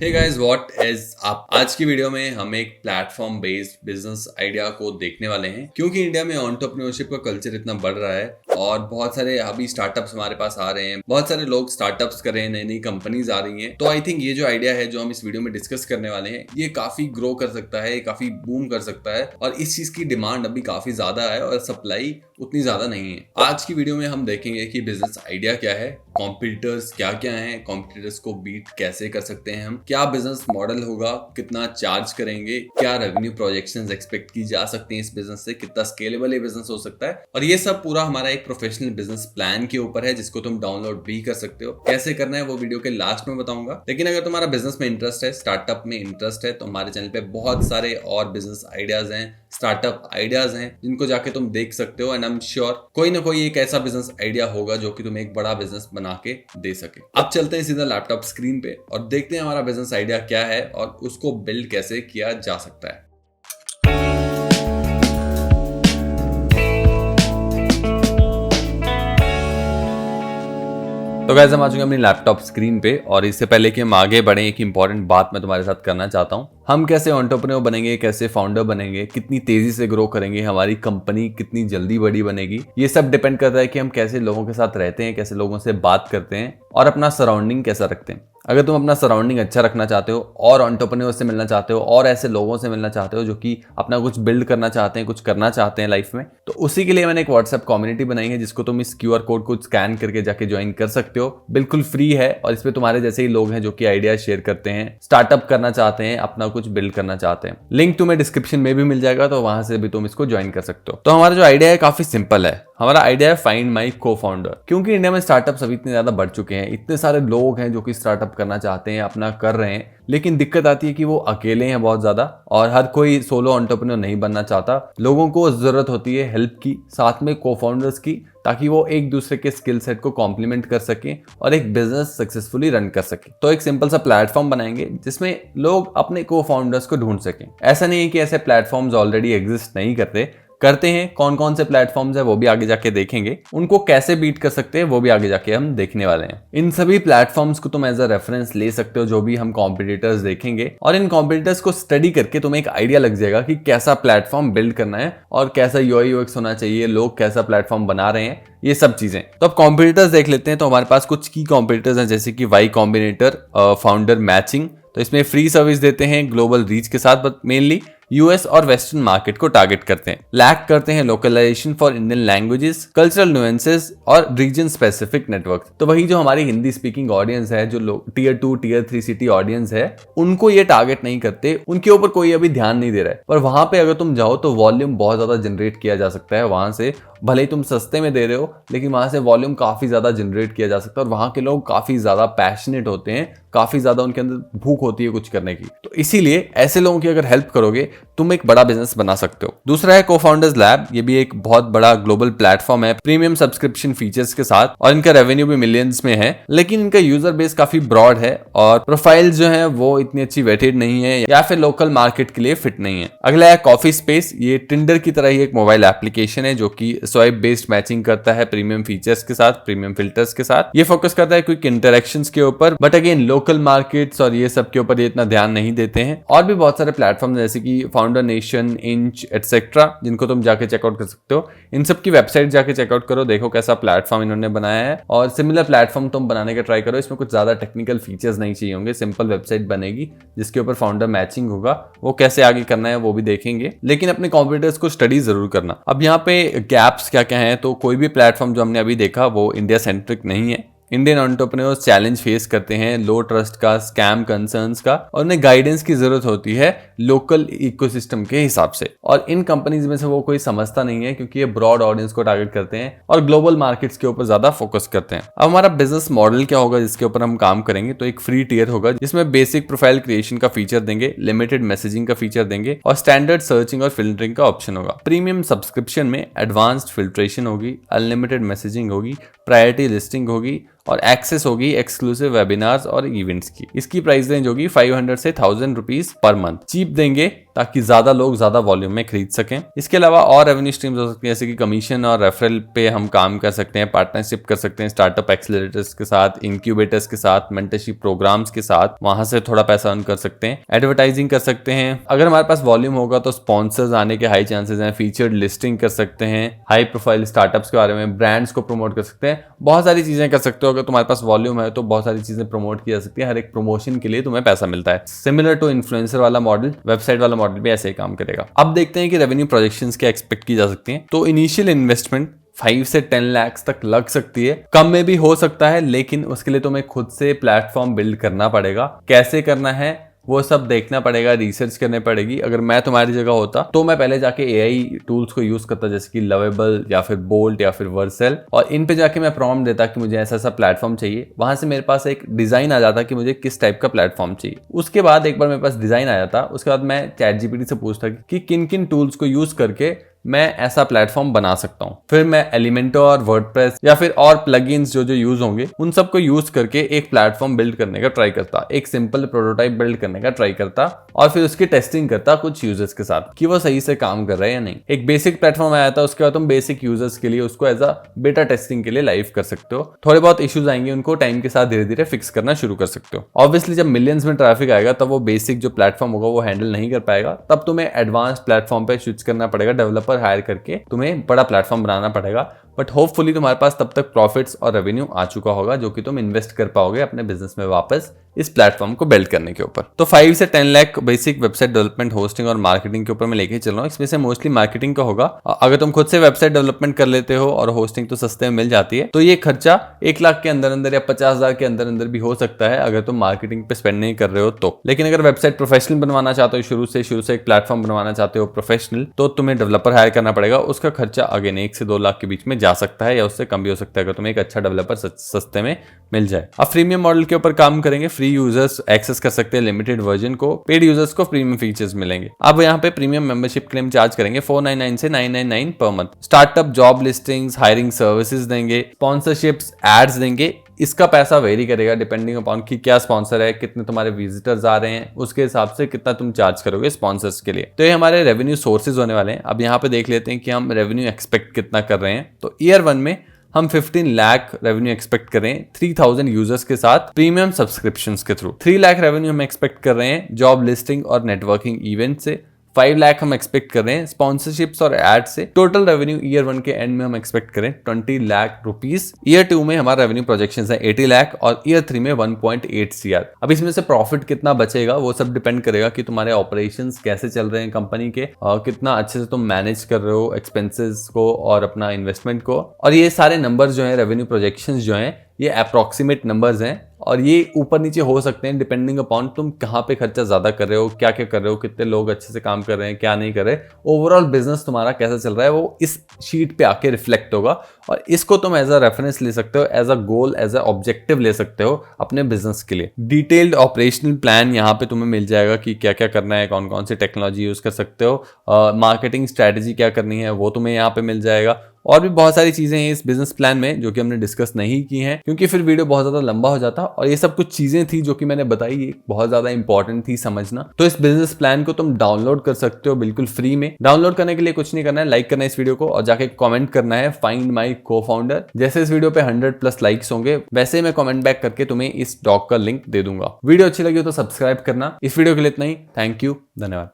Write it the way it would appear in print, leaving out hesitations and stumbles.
Hey guys, what is up. आज की video में हम एक प्लेटफॉर्म बेस्ड बिजनेस आइडिया को देखने वाले हैं, क्योंकि इंडिया में एंटरप्रेन्योरशिप का कल्चर इतना बढ़ रहा है और बहुत सारे अभी स्टार्टअप्स हमारे पास आ रहे हैं। बहुत सारे लोग स्टार्टअप्स कर रहे हैं, नई नई कंपनीज आ रही हैं। तो आई थिंक ये जो आइडिया है जो हम इस वीडियो में डिस्कस करने वाले हैं, ये काफी ग्रो कर सकता है, काफी बूम कर सकता है और इस चीज की डिमांड अभी काफी ज्यादा है और सप्लाई उतनी ज्यादा नहीं है। आज की वीडियो में हम देखेंगे कि बिजनेस आइडिया क्या है, कॉम्पिटिटर्स क्या क्या हैं, कॉम्पिटिटर्स को बीट कैसे कर सकते हैं हम, क्या बिजनेस मॉडल होगा, कितना चार्ज करेंगे, क्या रेवेन्यू प्रोजेक्शंस एक्सपेक्ट की जा सकती हैं इस बिजनेस से, कितना स्केलेबल ये बिजनेस हो सकता है। और ये सब पूरा हमारा एक प्रोफेशनल बिजनेस प्लान के ऊपर है, जिसको तुम डाउनलोड भी कर सकते हो। कैसे करना है वो वीडियो के लास्ट में बताऊंगा। लेकिन अगर तुम्हारा बिजनेस में इंटरेस्ट है, स्टार्टअप में इंटरेस्ट है, तो हमारे चैनल पे बहुत सारे और बिजनेस आइडियाज हैं, स्टार्टअप आइडियाज हैं, जिनको जाके तुम देख सकते हो। एंड आई एम श्योर कोई ना कोई एक ऐसा बिजनेस आइडिया होगा जो कि तुम्हें एक बड़ा बिजनेस बना के दे सके। अब चलते हैं सीधा लैपटॉप स्क्रीन पे और देखते हैं हमारा बिजनेस आइडिया क्या है और उसको बिल्ड कैसे किया जा सकता है। तो गाइस, हम आ चुके हैं अपनी लैपटॉप स्क्रीन पे और इससे पहले कि हम आगे बढ़ें, एक इंपॉर्टेंट बात मैं तुम्हारे साथ करना चाहता हूं। हम कैसे एंटरप्रेन्योर बनेंगे, कैसे फाउंडर बनेंगे, कितनी तेजी से ग्रो करेंगे, हमारी कंपनी कितनी जल्दी बड़ी बनेगी, ये सब डिपेंड करता है कि हम कैसे लोगों के साथ रहते हैं, कैसे लोगों से बात करते हैं और अपना सराउंडिंग कैसा रखते हैं। अगर तुम अपना सराउंडिंग अच्छा रखना चाहते हो और एंटरप्रेन्योर से मिलना चाहते हो और ऐसे लोगों से मिलना चाहते हो जो कि अपना कुछ बिल्ड करना चाहते हैं, कुछ करना चाहते हैं लाइफ में, तो उसी के लिए मैंने एक व्हाट्सएप कम्युनिटी बनाई है, जिसको तुम इस QR कोड को स्कैन करके जाके ज्वाइन कर सकते हो। बिल्कुल फ्री है और इसमें तुम्हारे जैसे ही लोग हैं जो कि आइडिया शेयर करते हैं, स्टार्टअप करना चाहते हैं, अपना कुछ बिल्ड करना चाहते हैं। लिंक तुम्हें डिस्क्रिप्शन में भी मिल जाएगा, तो वहां से भी तुम इसको ज्वाइन कर सकते हो। तो हमारा जो आइडिया है काफी सिंपल है। हमारा आइडिया है फाइंड माई को फाउंडर। क्योंकि इंडिया में स्टार्टअप्स अभी इतने ज्यादा बढ़ चुके हैं, इतने सारे लोग हैं जो कि स्टार्टअप करना चाहते हैं, अपना कर रहे हैं, लेकिन दिक्कत आती है कि वो अकेले हैं बहुत ज्यादा और हर कोई सोलो एंटरप्रेन्योर नहीं बनना चाहता। लोगों को जरूरत होती है हेल्प की, साथ में को फाउंडर्स की, ताकि वो एक दूसरे के स्किल सेट को कॉम्प्लीमेंट कर सकें और एक बिजनेस सक्सेसफुली रन कर सकें। तो एक सिंपल सा प्लेटफॉर्म बनाएंगे जिसमें लोग अपने को फाउंडर्स को ढूंढ सकें। ऐसा नहीं है कि ऐसे प्लेटफॉर्म्स ऑलरेडी एग्जिस्ट नहीं करते हैं। कौन कौन से प्लेटफॉर्म्स है वो भी आगे जाके देखेंगे, उनको कैसे बीट कर सकते हैं वो भी आगे जाके हम देखने वाले हैं। इन सभी प्लेटफॉर्म्स को तुम एज अ रेफरेंस ले सकते हो, जो भी हम कॉम्पिटिटर्स देखेंगे, और इन कॉम्पिटिटर्स को स्टडी करके तुम्हें एक आइडिया लग जाएगा कि कैसा प्लेटफॉर्म बिल्ड करना है और कैसा UI UX होना चाहिए, लोग कैसा प्लेटफॉर्म बना रहे हैं, ये सब चीजें। तो अब कॉम्पिटिटर्स देख लेते हैं। तो हमारे पास कुछ की कॉम्पिटिटर्स हैं, जैसे कि Y कॉम्बिनेटर, फाउंडर मैचिंग। तो इसमें फ्री सर्विस देते हैं ग्लोबल रीच के साथ, बट मेनली US और वेस्टर्न मार्केट को टारगेट करते हैं। लैक करते हैं localisation for Indian languages, cultural nuances और रीजन स्पेसिफिक नेटवर्क। तो वही जो हमारी हिंदी स्पीकिंग ऑडियंस है, जो लोग Tier 2 Tier 3 सिटी ऑडियंस है, उनको ये टारगेट नहीं करते, उनके ऊपर कोई अभी ध्यान नहीं दे रहा है। पर वहां पे अगर तुम जाओ तो वॉल्यूम बहुत ज्यादा जनरेट किया जा सकता है वहां से। भले ही तुम सस्ते में दे रहे हो, लेकिन वहां से वॉल्यूम काफी ज्यादा जनरेट किया जा सकता है और वहां के लोग काफी ज्यादा पैशनेट होते हैं, काफी ज्यादा उनके अंदर भूख होती है कुछ करने की। तो इसीलिए ऐसे लोगों की अगर हेल्प करोगे तुम एक बड़ा बिजनेस बना सकते हो। दूसरा है को-फाउंडर्स लैब। ये भी एक बहुत बड़ा ग्लोबल प्लेटफॉर्म है प्रीमियम सब्सक्रिप्शन फीचर्स के साथ, और इनका रेवेन्यू भी मिलियंस में है, लेकिन इनका यूजर बेस काफी ब्रॉड है और प्रोफाइल जो है वो इतनी अच्छी वेटेड नहीं है या फिर लोकल मार्केट के लिए फिट नहीं है। अगला है कॉफी स्पेस। ये टिंडर की तरह ही एक मोबाइल एप्लीकेशन है जो कि स्वाइप बेस्ड मैचिंग करता है प्रीमियम फीचर्स के साथ, प्रीमियम फिल्टर्स के साथ। ये फोकस करता है क्विक इंटरेक्शंस के ऊपर, बट अगेन लोकल मार्केट्स और ये सब के ऊपर ये इतना ध्यान नहीं देते हैं। और भी बहुत सारे प्लेटफॉर्म जैसे कि फाउंडर नेशन, इंच एटसेट्रा, जिनको तुम जाके चेकआउट कर सकते हो। इन सब की वेबसाइट जाके चेकआउट करो, देखो कैसा प्लेटफॉर्म इन्होंने बनाया है और सिमिलर प्लेटफॉर्म तुम बनाने का ट्राई करो। इसमें कुछ ज्यादा टेक्निकल फीचर्स नहीं चाहिए होंगे, सिंपल वेबसाइट बनेगी जिसके ऊपर फाउंडर मैचिंग होगा। वो कैसे आगे करना है वो भी देखेंगे, लेकिन अपने कॉम्पिटिटर्स को स्टडी जरूर करना। अब यहाँ पे गैप्स क्या क्या है, तो कोई भी प्लेटफॉर्म जो हमने अभी देखा वो इंडिया सेंट्रिक नहीं है। इंडियन एंटरप्रेन्योर्स चैलेंज फेस करते हैं लो ट्रस्ट का, स्कैम कंसर्न्स का, और उन्हें गाइडेंस की जरूरत होती है लोकल इकोसिस्टम के हिसाब से। और इन कंपनीज में से वो कोई समझता नहीं है, क्योंकि ये ब्रॉड ऑडियंस को टारगेट करते हैं और ग्लोबल मार्केट्स के ऊपर ज्यादा फोकस करते हैं। अब हमारा बिजनेस मॉडल क्या होगा जिसके ऊपर हम काम करेंगे, तो एक फ्री टियर होगा जिसमें बेसिक प्रोफाइल क्रिएशन का फीचर देंगे, लिमिटेड मैसेजिंग का फीचर देंगे और स्टैंडर्ड सर्चिंग और फिल्टरिंग का ऑप्शन होगा। प्रीमियम सब्सक्रिप्शन में एडवांस्ड फिल्ट्रेशन होगी, अनलिमिटेड मैसेजिंग होगी, प्रायोरिटी लिस्टिंग होगी और एक्सेस होगी एक्सक्लूसिव वेबिनार्स और इवेंट्स की। इसकी प्राइस रेंज होगी 500 से 1000 रुपीज पर मंथ। चीप देंगे ताकि ज्यादा लोग ज्यादा वॉल्यूम में खरीद सकें। इसके अलावा और रेवेन्यू स्ट्रीम्स हो सकती है, जैसे कि कमीशन और रेफरल पे हम काम कर सकते हैं, पार्टनरशिप कर सकते हैं स्टार्टअप एक्सेलरेटर्स के साथ, इंक्यूबेटर्स के साथ, मेंटरशिप प्रोग्राम्स के साथ, वहां से थोड़ा पैसा अर्न कर सकते हैं। एडवर्टाइजिंग कर सकते हैं, अगर हमारे पास वॉल्यूम होगा तो स्पॉन्सर्स आने के हाई चांसेस हैं। फीचर्ड लिस्टिंग कर सकते हैं, हाई प्रोफाइल स्टार्टअप्स के बारे में, ब्रांड्स को प्रमोट कर सकते हैं, बहुत सारी चीजें कर सकते हो। अगर तुम्हारे पास वॉल्यूम है तो बहुत सारी चीजें प्रमोट की जा सकती है, हर एक प्रमोशन के लिए तुम्हें पैसा मिलता है। सिमिलर टू इन्फ्लुएंसर वाला मॉडल, वेबसाइट वाला मॉडल भी ऐसे ही काम करेगा। अब देखते हैं कि रेवेन्यू प्रोजेक्शंस क्या एक्सपेक्ट की जा सकती हैं। तो इनिशियल इन्वेस्टमेंट 5 से 10 लाख तक लग सकती है, कम में भी हो सकता है, लेकिन उसके लिए तुम्हें खुद से प्लेटफॉर्म बिल्ड करना पड़ेगा। कैसे करना है वो सब देखना पड़ेगा, रिसर्च करनी पड़ेगी। अगर मैं तुम्हारी जगह होता तो मैं पहले जाके एआई टूल्स को यूज करता, जैसे कि लवेबल या फिर बोल्ट या फिर वर्सेल, और इन पे जाके मैं प्रॉम्प्ट देता कि मुझे ऐसा ऐसा प्लेटफॉर्म चाहिए। वहां से मेरे पास एक डिजाइन आ जाता कि मुझे किस टाइप का प्लेटफॉर्म चाहिए। उसके बाद एक बार मेरे पास डिजाइन आ जाता, उसके बाद मैं चैटजीपीटी से पूछता कि किन किन टूल्स को यूज करके मैं ऐसा प्लेटफॉर्म बना सकता हूं। फिर मैं एलिमेंटो और वर्डप्रेस या फिर और प्लगइन्स जो यूज होंगे उन सबको यूज करके एक प्लेटफॉर्म बिल्ड करने का ट्राई करता, एक सिंपल प्रोटोटाइप बिल्ड करने का ट्राई करता, और फिर उसकी टेस्टिंग करता कुछ यूजर्स के साथ कि वो सही से काम कर रहे हैं या नहीं। एक बेसिक प्लेटफॉर्म आया था, उसके बाद तुम बेसिक यूजर्स के लिए उसको एज अ बेटा टेस्टिंग के लिए लाइव कर सकते हो। थोड़े बहुत इश्यूज आएंगे, उनको टाइम के साथ धीरे धीरे फिक्स करना शुरू कर सकते हो। ऑब्वियसली जब मिलियंस में ट्रैफिक आएगा तब वो बेसिक जो प्लेटफॉर्म होगा वो हैंडल नहीं कर पाएगा, तब तुम्हें एडवांस प्लेटफॉर्म पे स्विच करना पड़ेगा, डेवलपर हायर करके तुम्हें बड़ा प्लेटफॉर्म बनाना पड़ेगा। बट होपफुली तुम्हारे पास तब तक प्रॉफिट्स और रेवेन्यू आ चुका होगा जो कि तुम इन्वेस्ट कर पाओगे अपने बिजनेस में वापस इस प्लेटफॉर्म को बिल्ड करने के ऊपर। तो 5 से 10 lakh basic website development, hosting और मार्केटिंग के ऊपर मैं लेके चल रहा हूँ। इसमें से मोस्टली मार्केटिंग का होगा। अगर तुम खुद से वेबसाइट डेवलपमेंट कर लेते हो और होस्टिंग तो सस्ते में मिल जाती है, तो ये खर्चा 1 लाख के अंदर अंदर या 50,000 के अंदर अंदर भी हो सकता है अगर तुम मार्केटिंग पे स्पेंड नहीं कर रहे हो तो। लेकिन अगर वेबसाइट प्रोफेशनल बनवाना चाहते हो, शुरू से एक प्लेटफॉर्म बनवाना चाहते हो प्रोफेशनल, तो तुम्हें डेवलपर हायर करना पड़ेगा। उसका खर्चा अगेन 1 से 2 लाख के बीच में जा सकता है या उससे कम भी हो सकता है अगर तुम्हें एक अच्छा डेवलपर सस्ते में मिल जाए। अब फ्रीमियम मॉडल के ऊपर काम करेंगे। फ्री यूजर्स एक्सेस कर सकते हैं लिमिटेड वर्जन को, पेड यूजर्स को प्रीमियम फीचर्स मिलेंगे। अब यहाँ पे प्रीमियम मेंबरशिप क्लेम चार्ज करेंगे 499 से 999 per month. Startup job listings, hiring services देंगे, स्पॉन्सरशिप्स, एड्स देंगे। इसका पैसा वेरी करेगा डिपेंडिंग अपॉन कि क्या स्पॉन्सर है, कितने तुम्हारे विजिटर्स आ रहे हैं, उसके हिसाब से कितना तुम चार्ज करोगे स्पॉन्सर्स के लिए। तो ये हमारे रेवेन्यू सोर्सेज होने वाले हैं। अब यहाँ पे देख लेते हैं कि हम रेवेन्यू एक्सपेक्ट कितना कर रहे हैं। तो ईयर 1 में हम 15 लाख रेवेन्यू एक्सपेक्ट कर रहे हैं 3000 यूजर्स के साथ प्रीमियम सब्सक्रिप्शंस के थ्रू। 3 लाख रेवेन्यू हम एक्सपेक्ट कर रहे हैं जॉब लिस्टिंग और नेटवर्किंग इवेंट से। 5 लाख हम एक्सपेक्ट कर रहे हैं स्पॉन्सरशिप्स और एड से। टोटल रेवेन्यू ईयर 1 के एंड में हम एक्सपेक्ट करें 20 लाख रुपीस। ईयर 2 में हमारा रेवेन्यू प्रोजेक्शंस है 80 लाख और ईयर 3 में 1.8 CR। अब इसमें से प्रॉफिट कितना बचेगा वो सब डिपेंड करेगा कि तुम्हारे ऑपरेशंस कैसे चल रहे हैं कंपनी के, और कितना अच्छे से तुम मैनेज कर रहे हो एक्सपेंसेस को और अपना इन्वेस्टमेंट को। और ये सारे नंबर्स जो है, रेवेन्यू प्रोजेक्शंस जो है, ये अप्रोक्सीमेट नंबर्स हैं और ये ऊपर नीचे हो सकते हैं डिपेंडिंग अपॉन तुम कहाँ पे खर्चा ज्यादा कर रहे हो, क्या क्या कर रहे हो, कितने लोग अच्छे से काम कर रहे हैं, क्या नहीं कर रहे। ओवरऑल बिजनेस तुम्हारा कैसा चल रहा है वो इस शीट पे आके रिफ्लेक्ट होगा और इसको तुम एज अ रेफरेंस ले सकते हो, as a goal, as a objective ले सकते हो अपने बिजनेस के लिए। डिटेल्ड ऑपरेशनल प्लान यहाँ पे तुम्हें मिल जाएगा कि क्या क्या करना है, कौन कौन सी टेक्नोलॉजी यूज कर सकते हो, मार्केटिंग स्ट्रेटेजी क्या करनी है वो तुम्हें यहाँ पे मिल जाएगा। और भी बहुत सारी चीजें हैं इस बिजनेस प्लान में जो कि हमने डिस्कस नहीं की हैं, क्योंकि फिर वीडियो बहुत ज्यादा लंबा हो जाता। और ये सब कुछ चीजें थी जो कि मैंने बताई, ये बहुत ज्यादा इंपॉर्टेंट थी समझना। तो इस बिजनेस प्लान को तुम डाउनलोड कर सकते हो बिल्कुल फ्री में। डाउनलोड करने के लिए कुछ नहीं करना है, लाइक करना है इस वीडियो को और जाके कमेंट करना है फाइंड माई को-फाउंडर। जैसे इस वीडियो पे 100+ लाइक्स होंगे वैसे मैं कमेंट बैक करके तुम्हें इस डॉग का लिंक दे दूंगा। वीडियो अच्छी लगी हो तो सब्सक्राइब करना। इस वीडियो के लिए इतना ही। थैंक यू, धन्यवाद।